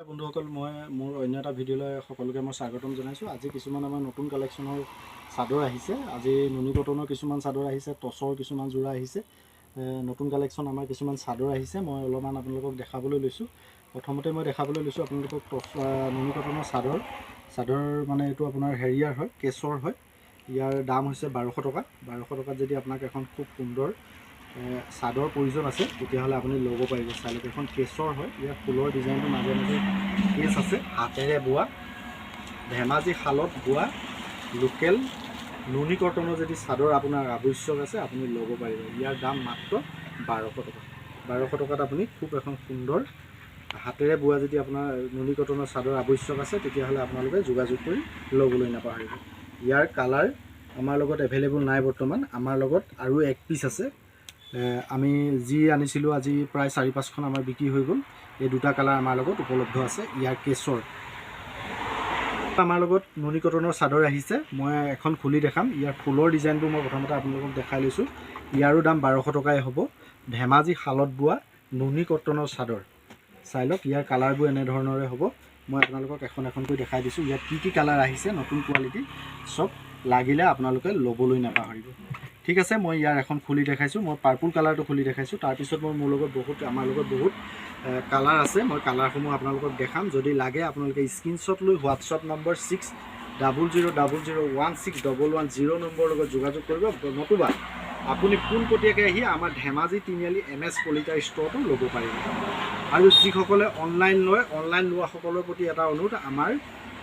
বন্ধুসকল মই মোৰ অন্য এটা ভিডিঅ'লৈ সকলোকে মই স্বাগতম জনাইছোঁ। আজি কিছুমান আমাৰ নতুন কালেকশ্যনৰ চাদৰ আহিছে। আজি নুনি কটনৰ কিছুমান চাদৰ আহিছে, টচৰ কিছুমান যোৰা আহিছে, নতুন কালেকশ্যন আমাৰ কিছুমান চাদৰ আহিছে। মই অলপমান আপোনালোকক দেখাবলৈ লৈছোঁ। প্ৰথমতে মই দেখাবলৈ লৈছোঁ আপোনালোকক নুনি কটনৰ চাদৰ মানে এইটো আপোনাৰ হেৰিয়াৰ হয়, কেছৰ হয়। ইয়াৰ দাম হৈছে 1200 টকা। 1200 টকাত যদি আপোনাক এখন খুব সুন্দৰ চাদৰ প্ৰয়োজন আছে তেতিয়াহ'লে আপুনি ল'ব পাৰিব। চাই লওক, এখন কেছৰ হয়। ইয়াৰ ফুলৰ ডিজাইনটো মাজে মাজে কেছ আছে, হাতেৰে বোৱা, ধেমাজি শালত বোৱা লোকেল নুনি কটনৰ যদি চাদৰ আপোনাৰ আৱশ্যক আছে আপুনি ল'ব পাৰিব। ইয়াৰ দাম মাত্ৰ 1200 টকা। 1200 টকাত আপুনি খুব এখন সুন্দৰ হাতেৰে বোৱা যদি আপোনাৰ নুনি কটনৰ চাদৰ আৱশ্যক আছে তেতিয়াহ'লে আপোনালোকে যোগাযোগ কৰি ল'বলৈ নাপাহৰিব। ইয়াৰ কালাৰ আমাৰ লগত এভেইলেবল নাই বৰ্তমান। আমাৰ লগত আৰু এক পিচ আছে। আমি যি আনিছিলোঁ আজি প্ৰায় 4-5খন আমাৰ বিক্ৰী হৈ গ'ল। এই দুটা কালাৰ আমাৰ লগত উপলব্ধ আছে। ইয়াৰ কেছৰ আমাৰ লগত নুনি কটনৰ চাদৰ আহিছে। মই এখন খুলি দেখাম। ইয়াৰ ফুলৰ ডিজাইনটো মই প্ৰথমতে আপোনালোকক দেখাই লৈছোঁ। ইয়াৰো দাম 1200 টকাই হ'ব। ধেমাজি শালত বোৱা নুনি কটনৰ চাদৰ। চাই লওক, ইয়াৰ কালাৰবোৰ এনেধৰণৰে হ'ব। মই আপোনালোকক এখন এখনকৈ দেখাই দিছোঁ। ইয়াত কি কালাৰ আহিছে, নতুন কোৱালিটি চব লাগিলে আপোনালোকে ল'বলৈ নাপাহৰিব। ঠিক আছে, মই ইয়াৰ এখন খুলি দেখাইছোঁ। মই পাৰ্পুল কালাৰটো খুলি দেখাইছোঁ। তাৰপিছত আমাৰ লগত বহুত কালাৰ আছে। মই কালাৰসমূহ আপোনালোকক দেখাম। যদি লাগে আপোনালোকে স্ক্ৰীনশ্বট লৈ হোৱাটছআপ নম্বৰ 6000016110 নম্বৰৰ লগত যোগাযোগ কৰিব, নতুবা আপুনি পোনপটীয়াকৈ আহি আমাৰ ধেমাজি তিনিআলি MS কলিতাৰ ষ্ট'ৰটো ল'ব পাৰিব। আৰু যিসকলে অনলাইন লয়, অনলাইন লোৱাসকলৰ প্ৰতি এটা অনুৰোধ, আমাৰ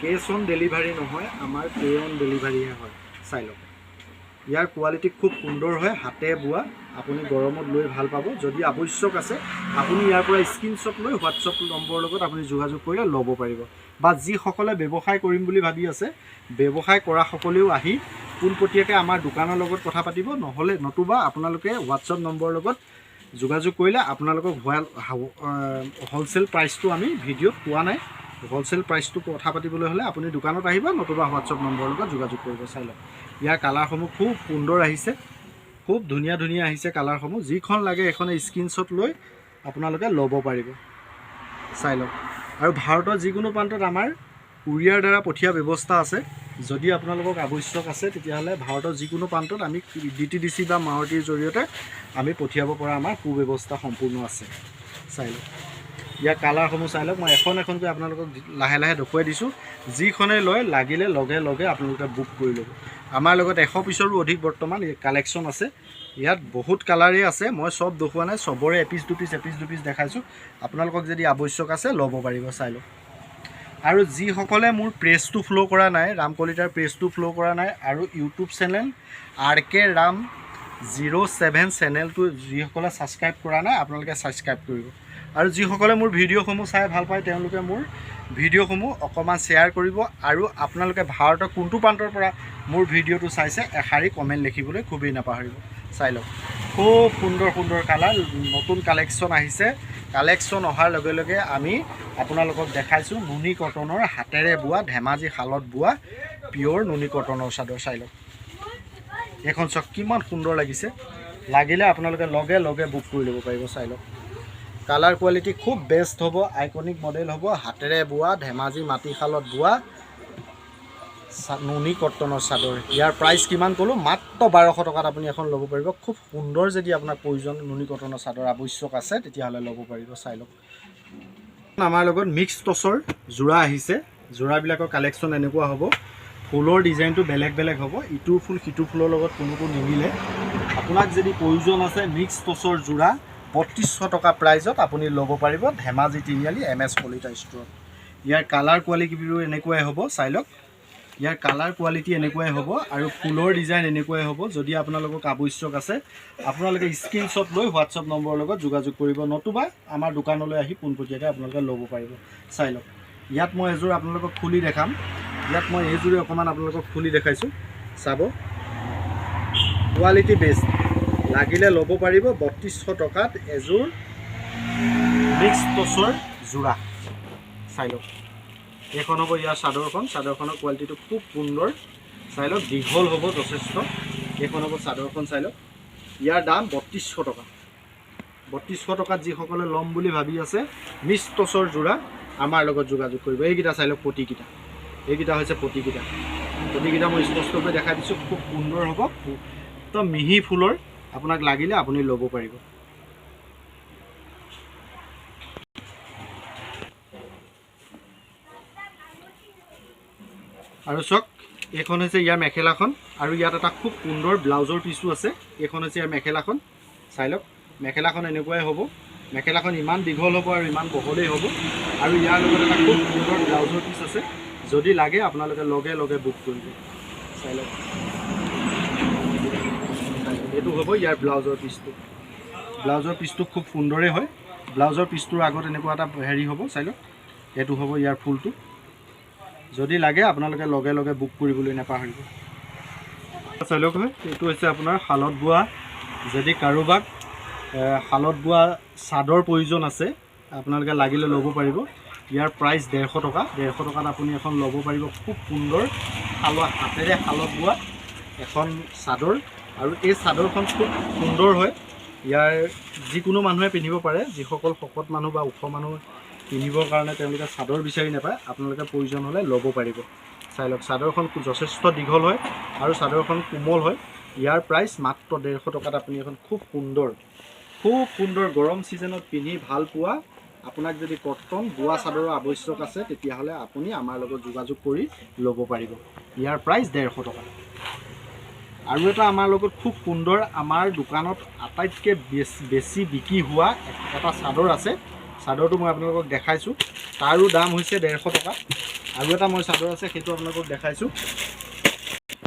কেছ অন ডেলিভাৰী নহয়, আমাৰ পে অন ডেলিভাৰীহে হয়। চাই লওক, ইয়াৰ কোৱালিটি খুব সুন্দৰ হয়, হাতে বোৱা। আপুনি গৰমত লৈ ভাল পাব। যদি আৱশ্যক আছে আপুনি ইয়াৰ পৰা স্ক্ৰীনশ্বট লৈ হোৱাটছআপ নম্বৰৰ লগত আপুনি যোগাযোগ কৰিলে ল'ব পাৰিব। বা যিসকলে ব্যৱসায় কৰিম বুলি ভাবি আছে, ব্যৱসায় কৰাসকলেও আহি পোনপটীয়াকৈ আমাৰ দোকানৰ লগত কথা পাতিব, নতুবা আপোনালোকে হোৱাটছআপ নম্বৰৰ লগত যোগাযোগ কৰিলে আপোনালোকক হ'লচেল প্ৰাইচটো আমি ভিডিঅ'ত পোৱা নাই। হ'লচেল প্ৰাইচটো কথা পাতিবলৈ হ'লে আপুনি দোকানত আহিব, নতুবা হোৱাটছআপ নম্বৰৰ লগত যোগাযোগ কৰিব। চাই লওক, ইয়াৰ কালাৰসমূহ খুব সুন্দৰ আহিছে, খুব ধুনীয়া আহিছে কালাৰসমূহ। যিখন লাগে এখনে স্ক্ৰীনশ্বট লৈ আপোনালোকে ল'ব পাৰিব। চাই লওক, আৰু ভাৰতৰ যিকোনো প্ৰান্তত আমাৰ কুৰিয়াৰ দ্বাৰা পঠিওৱা ব্যৱস্থা আছে। যদি আপোনালোকক আৱশ্যক আছে তেতিয়াহ'লে ভাৰতৰ যিকোনো প্ৰান্তত আমি DTDC বা মাৰুতিৰ জৰিয়তে আমি পঠিয়াব পৰা আমাৰ সুব্যৱস্থা সম্পূৰ্ণ আছে। চাই লওক, ইয়াৰ কালাৰসমূহ চাই লওক। মই এখন এখনকৈ আপোনালোকক লাহে লাহে দেখুৱাই দিছোঁ। যিখনে লয় লাগিলে লগে লগে আপোনালোকে বুক কৰি ল'ব। আমাৰ লগত 100 পিচৰো অধিক বৰ্তমান কালেকশ্যন আছে। ইয়াত বহুত কালাৰেই আছে। মই চব দেখুওৱা নাই, চবৰে এপিচ দুপিচ দেখাইছোঁ। আপোনালোকক যদি আৱশ্যক আছে ল'ব পাৰিব। চাই লওক, আৰু যিসকলে মোৰ পেজটো ফ'ল' কৰা নাই, ৰাম কলিতাৰ পেজটো ফ'ল' কৰা নাই, আৰু ইউটিউব চেনেল RK Ram 07 চেনেলটো যিসকলে ছাবস্ক্ৰাইব কৰা নাই আপোনালোকে ছাবস্ক্ৰাইব কৰিব। আৰু যিসকলে মোৰ ভিডিঅ'সমূহ চাই ভাল পায় তেওঁলোকে মোৰ ভিডিঅ'সমূহ অকণমান শ্বেয়াৰ কৰিব। আৰু আপোনালোকে ভাৰতৰ কোনটো প্ৰান্তৰ পৰা মোৰ ভিডিঅ'টো চাইছে এষাৰি কমেণ্ট লিখিবলৈ খুবেই নাপাহৰিব। চাই লওক, খুব সুন্দৰ কালাৰ, নতুন কালেকশ্যন আহিছে। কালেকশ্যন অহাৰ লগে লগে আমি আপোনালোকক দেখাইছোঁ নুনি কটনৰ হাতেৰে বোৱা, ধেমাজি শালত বোৱা পিয়'ৰ নুনি কটনৰ চাদৰ। চাই লওক, এইখন চাওক কিমান সুন্দৰ লাগিছে। লাগিলে আপোনালোকে লগে লগে বুক কৰি ল'ব পাৰিব। চাই লওক, কালাৰ কোৱালিটি খুব বেষ্ট হ'ব, আইকনিক মডেল হ'ব, হাতেৰে বোৱা, ধেমাজি মাটিশালত বোৱা নুনি কটনৰ চাদৰ। ইয়াৰ প্ৰাইচ কিমান ক'লোঁ, মাত্ৰ 1200 টকাত আপুনি এখন ল'ব পাৰিব। খুব সুন্দৰ, যদি আপোনাৰ প্ৰয়োজন নুনি কটনৰ চাদৰ আৱশ্যক আছে তেতিয়াহ'লে ল'ব পাৰিব। চাই লওক, আমাৰ লগত মিক্স টচৰ যোৰা আহিছে। যোৰাবিলাকৰ কালেকশ্যন এনেকুৱা হ'ব, ফুলৰ ডিজাইনটো বেলেগ হ'ব, ইটো ফুল সিটো ফুলৰ লগত কোনোটো নিমিলে। আপোনাক যদি প্ৰয়োজন আছে মিক্স টচৰ যোৰা 3200 টকা প্ৰাইজত আপুনি ল'ব পাৰিব ধেমাজি তিনিআলি MS কলিতা ষ্ট'ৰত। ইয়াৰ কালাৰ কোৱালিটিবোৰ এনেকুৱাই হ'ব। চাই লওক, ইয়াৰ কালাৰ কোৱালিটি এনেকুৱাই হ'ব, আৰু ফুলৰ ডিজাইন এনেকুৱাই হ'ব। যদি আপোনালোকক আৱশ্যক আছে আপোনালোকে স্ক্ৰীনশ্বট লৈ হোৱাটছআপ নম্বৰৰ লগত যোগাযোগ কৰিব, নতুবা আমাৰ দোকানলৈ আহি পোনপটীয়াকৈ আপোনালোকে ল'ব পাৰিব। চাই লওক, ইয়াত মই এযোৰ আপোনালোকক খুলি দেখাম। ইয়াত মই এইযোৰে অকণমান আপোনালোকক খুলি দেখাইছোঁ। চাব, কোৱালিটি বেষ্ট, লাগিলে ল'ব পাৰিব 3200 টকাত এযোৰ মিক্স টচৰ যোৰা। চাই লওক, এইখন হ'ব ইয়াৰ চাদৰখন। চাদৰখনৰ কোৱালিটিটো খুব সুন্দৰ। চাই লওক, দীঘল হ'ব যথেষ্ট। এইখন হ'ব চাদৰখন। চাই লওক, ইয়াৰ দাম 3200 টকা। 3200 টকাত যিসকলে ল'ম বুলি ভাবি আছে মিক্স টচৰ যোৰা আমাৰ লগত যোগাযোগ কৰিব। এইকেইটা চাই লওক পতিকেইটা, এইকেইটা হৈছে পতিকেইটা। পতিকেইটা মই স্পষ্টকৈ দেখাই দিছোঁ, খুব সুন্দৰ হ'ব, একদম মিহি ফুলৰ। আপোনাক লাগিলে আপুনি ল'ব পাৰিব। আৰু চাওক, এইখন হৈছে ইয়াৰ মেখেলাখন, আৰু ইয়াত এটা খুব সুন্দৰ ব্লাউজৰ পিচো আছে। এইখন হৈছে ইয়াৰ মেখেলাখন, চাই লওক। মেখেলাখন এনেকুৱাই হ'ব, মেখেলাখন ইমান দীঘল হ'ব আৰু ইমান বহলেই হ'ব। আৰু ইয়াৰ লগত এটা খুব সুন্দৰ ব্লাউজৰ পিচ আছে। যদি লাগে আপোনালোকে লগে লগে বুক কৰিব। চাই লওক, এইটো হ'ব ইয়াৰ ব্লাউজৰ পিচটো। ব্লাউজৰ পিচটো খুব সুন্দৰেই হয়। ব্লাউজৰ পিচটোৰ আগত এনেকুৱা এটা হেৰি হ'ব, চাই লওক। এইটো হ'ব ইয়াৰ ফুলটো। যদি লাগে আপোনালোকে লগে লগে বুক কৰিবলৈ নাপাহৰিব। চাই লওক, এইটো হৈছে আপোনাৰ শালত বোৱা। যদি কাৰোবাক শালত বোৱা চাদৰ প্ৰয়োজন আছে, আপোনালোকে লাগিলে ল'ব পাৰিব। ইয়াৰ প্ৰাইচ 150 টকা। 150 টকাত আপুনি এখন ল'ব পাৰিব খুব সুন্দৰ হাতেৰে শালত বোৱা এখন চাদৰ। আৰু এই চাদৰখন খুব সুন্দৰ হয়। ইয়াৰ যিকোনো মানুহে পিন্ধিব পাৰে। যিসকল শকত মানুহ বা ওখ মানুহ পিন্ধিবৰ কাৰণে তেওঁলোকে চাদৰ বিচাৰি নাপায়, আপোনালোকে প্ৰয়োজন হ'লে ল'ব পাৰিব। চাই লওক, চাদৰখন যথেষ্ট দীঘল হয় আৰু চাদৰখন কোমল হয়। ইয়াৰ প্ৰাইচ মাত্ৰ 150 টকাত আপুনি এখন খুব সুন্দৰ গৰম ছিজনত পিন্ধি ভাল পোৱা, আপোনাক যদি কটন বোৱা চাদৰৰ আৱশ্যক আছে, তেতিয়াহ'লে আপুনি আমাৰ লগত যোগাযোগ কৰি ল'ব পাৰিব। ইয়াৰ প্ৰাইচ 150 টকা। আৰু এটা আমাৰ লগত খুব সুন্দৰ, আমাৰ দোকানত আটাইতকৈ বেছি বিক্ৰী হোৱা এটা চাদৰ আছে। চাদৰটো মই আপোনালোকক দেখাইছোঁ, তাৰো দাম হৈছে 150 টকা। আৰু এটা মই চাদৰ আছে, সেইটো আপোনালোকক দেখাইছোঁ।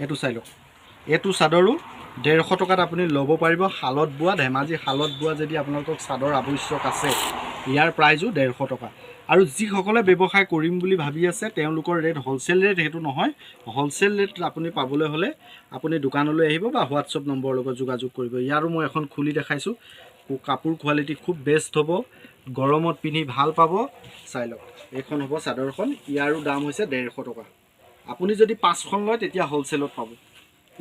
এইটো চাই লওক, এইটো চাদৰো 150 টকাত আপুনি ল'ব পাৰিব। শালত বোৱা, ধেমাজি শালত বোৱা যদি আপোনালোকক চাদৰ আৱশ্যক আছে, ইয়াৰ প্ৰাইজো 150 টকা। আৰু যিসকলে ব্যৱসায় কৰিম বুলি ভাবি আছে, তেওঁলোকৰ ৰেট হ'লচেল ৰেট, সেইটো নহয়। হ'লচেল ৰেট আপুনি পাবলৈ হ'লে আপুনি দোকানলৈ আহিব বা হোৱাটছআপ নম্বৰৰ লগত যোগাযোগ কৰিব। ইয়াৰো মই এখন খুলি দেখাইছোঁ। কাপোৰ কোৱালিটি খুব বেষ্ট হ'ব, গৰমত পিন্ধি ভাল পাব। চাই লওক, এইখন হ'ব চাদৰখন। ইয়াৰো দাম হৈছে 150 টকা। আপুনি যদি 5খন লয় তেতিয়া হ'লচেলত পাব।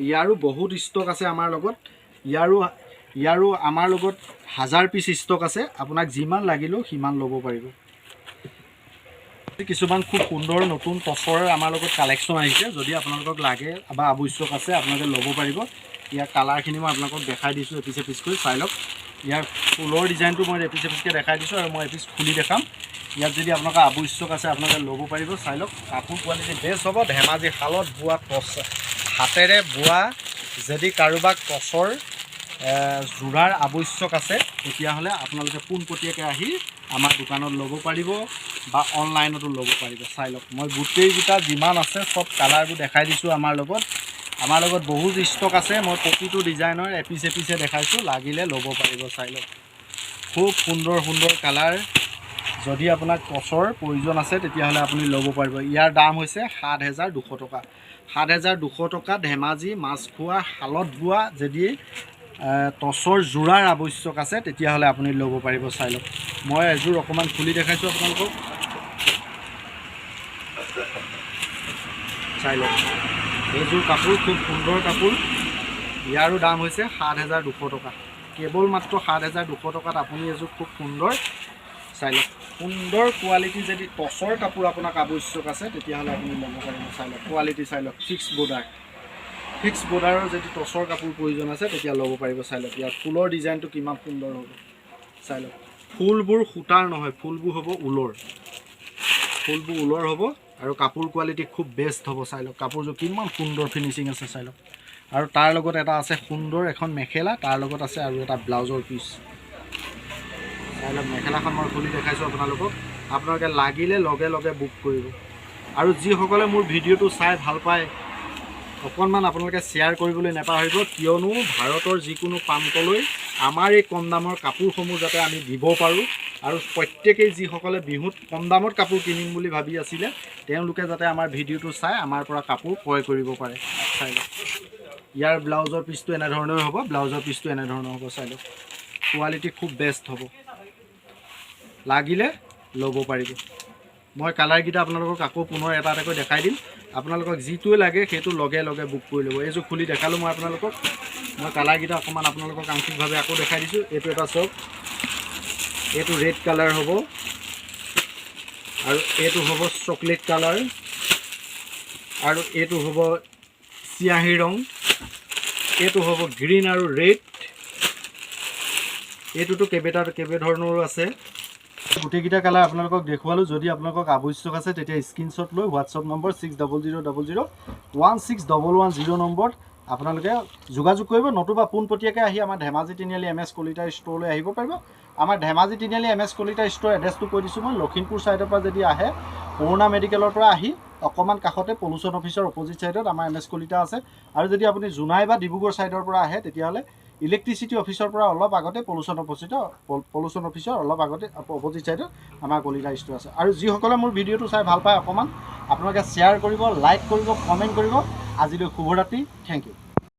ইয়াৰো বহুত ষ্টক আছে আমাৰ লগত। ইয়াৰো আমাৰ লগত 1000 পিচ ষ্টক আছে। আপোনাক যিমান লাগিলেও সিমান ল'ব পাৰিব। কিছুমান খুব সুন্দৰ নতুন টচৰ আমাৰ লগত কালেকশ্যন আহিছে। যদি আপোনালোকক লাগে বা আৱশ্যক আছে, আপোনালোকে ল'ব পাৰিব। ইয়াৰ কালাৰখিনি মই আপোনালোকক দেখাই দিছোঁ এপিচ এপিচকৈ। চাই লওক, ইয়াৰ ফুলৰ ডিজাইনটো মই এপিচ এপিচকৈ দেখাই দিছোঁ, আৰু মই এপিচ খুলি দেখাম। ইয়াত যদি আপোনালোকৰ আৱশ্যক আছে, আপোনালোকে ল'ব পাৰিব। চাই লওক, কাপোৰ কোৱালিটি বেষ্ট হ'ব। ধেমাজি শালত বোৱা টচ, হাতেৰে বোৱা। যদি কাৰোবাক টচৰ যোৰাৰ আৱশ্যক আছে, তেতিয়াহ'লে আপোনালোকে পোনপটীয়াকৈ আহি আমাৰ দোকানত ল'ব পাৰিব বা অনলাইনতো ল'ব পাৰিব। চাই লওক, মই গোটেইকেইটা যিমান আছে চব কালাৰবোৰ দেখাই দিছোঁ। আমাৰ লগত বহুত ষ্টক আছে। মই প্ৰতিটো ডিজাইনৰ এপিচ এপিচে দেখাইছোঁ, লাগিলে ল'ব পাৰিব। চাই লওক, খুব সুন্দৰ কালাৰ। যদি আপোনাক টচৰ প্ৰয়োজন আছে, তেতিয়াহ'লে আপুনি ল'ব পাৰিব। ইয়াৰ দাম হৈছে 7200 টকা। 7200 টকা। ধেমাজি মাছখোৱা শালত বোৱা। যদি টচৰ যোৰাৰ আৱশ্যক আছে, তেতিয়াহ'লে আপুনি ল'ব পাৰিব। চাই লওক, মই এযোৰ অকণমান খুলি দেখাইছোঁ আপোনালোকক। চাই লওক, এইযোৰ কাপোৰ খুব সুন্দৰ কাপোৰ। ইয়াৰো দাম হৈছে 7200 টকা। কেৱল মাত্ৰ 7200 টকাত আপুনি এযোৰ খুব সুন্দৰ, চাই লওক, সুন্দৰ কোৱালিটি যদি টচৰ কাপোৰ আপোনাক আৱশ্যক আছে, তেতিয়াহ'লে আপুনি ল'ব পাৰিব। চাই লওক, কোৱালিটি চাই লওক, ফিক্স বৰ্ডাৰৰ যদি টচৰ কাপোৰ প্ৰয়োজন আছে, তেতিয়া ল'ব পাৰিব। চাই লওক, ইয়াৰ ফুলৰ ডিজাইনটো কিমান সুন্দৰ হ'ব। চাই লওক, ফুলবোৰ সূতাৰ নহয়, ফুলবোৰ হ'ব ঊলৰ। হ'ব আৰু কাপোৰ কোৱালিটি খুব বেষ্ট হ'ব। চাই লওক, কাপোৰযোৰ কিমান সুন্দৰ ফিনিচিং আছে। চাই লওক, আৰু তাৰ লগত এটা আছে সুন্দৰ এখন মেখেলা, তাৰ লগত আছে আৰু এটা ব্লাউজৰ পিচ। চাই লওক, মেখেলাখন মই খুলি দেখাইছোঁ আপোনালোকক। আপোনালোকে লাগিলে লগে লগে বুক কৰিব। আৰু যিসকলে মোৰ ভিডিঅ'টো চাই ভাল পায়, অকণমান আপোনালোকে শ্বেয়াৰ কৰিবলৈ নাপাহৰিব, কিয়নো ভাৰতৰ যিকোনো প্ৰান্তলৈ আমাৰ এই কম দামৰ কাপোৰসমূহ যাতে আমি দিব পাৰোঁ। আৰু প্ৰত্যেকেই যিসকলে বিহুত কম দামত কাপোৰ কিনিম বুলি ভাবি আছিলে, তেওঁলোকে যাতে আমাৰ ভিডিঅ'টো চাই আমাৰ পৰা কাপোৰ ক্ৰয় কৰিব পাৰে। চাই লওক, ইয়াৰ ব্লাউজৰ পিচটো এনেধৰণেই হ'ব। চাই লওক, কোৱালিটি খুব বেষ্ট হ'ব। লাগিলে ল'ব পাৰিব। মই কালাৰকেইটা আপোনালোকক আকৌ পুনৰ এটা এটাকৈ দেখাই দিম। আপোনালোকক যিটোৱে লাগে সেইটো লগে লগে বুক কৰি ল'ব। এইযোৰ খুলি দেখালোঁ মই আপোনালোকক। মই কালাৰকেইটা অকণমান আপোনালোকক আংশিকভাৱে আকৌ দেখাই দিছোঁ। এইটো এটা চাওক, এইটো ৰেড কালাৰ হ'ব। আৰু এইটো হ'ব চকলেট কালাৰ আৰু এইটো হ'ব চিয়াহী ৰং এইটো হ'ব গ্ৰীণ আৰু ৰেড এইটোতো কেইবাধৰণৰো আছে গোটেইকেইটা কালাৰ আপোনালোকক দেখুৱালোঁ যদি আপোনালোকক আৱশ্যক আছে তেতিয়া স্ক্ৰীনশ্বট লৈ হোৱাটছআপ নম্বৰ 6000016110 নম্বৰত আপোনালোকে যোগাযোগ কৰিব নতুবা পোনপটীয়াকৈ আহি আমাৰ ধেমাজি তিনিআলি MS কলিতা ষ্ট'ৰলৈ আহিব পাৰিব আমাৰ ধেমাজি তিনিআলি MS কলিতা ষ্ট'ৰ এড্ৰেছটো কৈ দিছোঁ মই লখিমপুৰ ছাইডৰ পৰা যদি আহে পুৰণা মেডিকেলৰ পৰা আহি অকণমান কাষতে পলুশ্যন অফিচৰ অপজিট ছাইডত আমাৰ MS কলিতা আছে আৰু যদি আপুনি জোনাই বা ডিব্ৰুগড় ছাইডৰ পৰা আহে তেতিয়াহ'লে ইলেক্ট্ৰিচিটি অফিচৰ পৰা অলপ আগতে পলুশ্যন অফিচৰ অলপ আগতে অপজিট ছাইডত আমাৰ কলিতা ষ্ট'ৰ আছে আৰু যিসকলে মোৰ ভিডিঅ'টো চাই ভাল পায় অকণমান আপোনালোকে শ্বেয়াৰ কৰিব লাইক কৰিব কমেণ্ট কৰিব আজিলৈ শুভৰাত্ৰি থেংক ইউ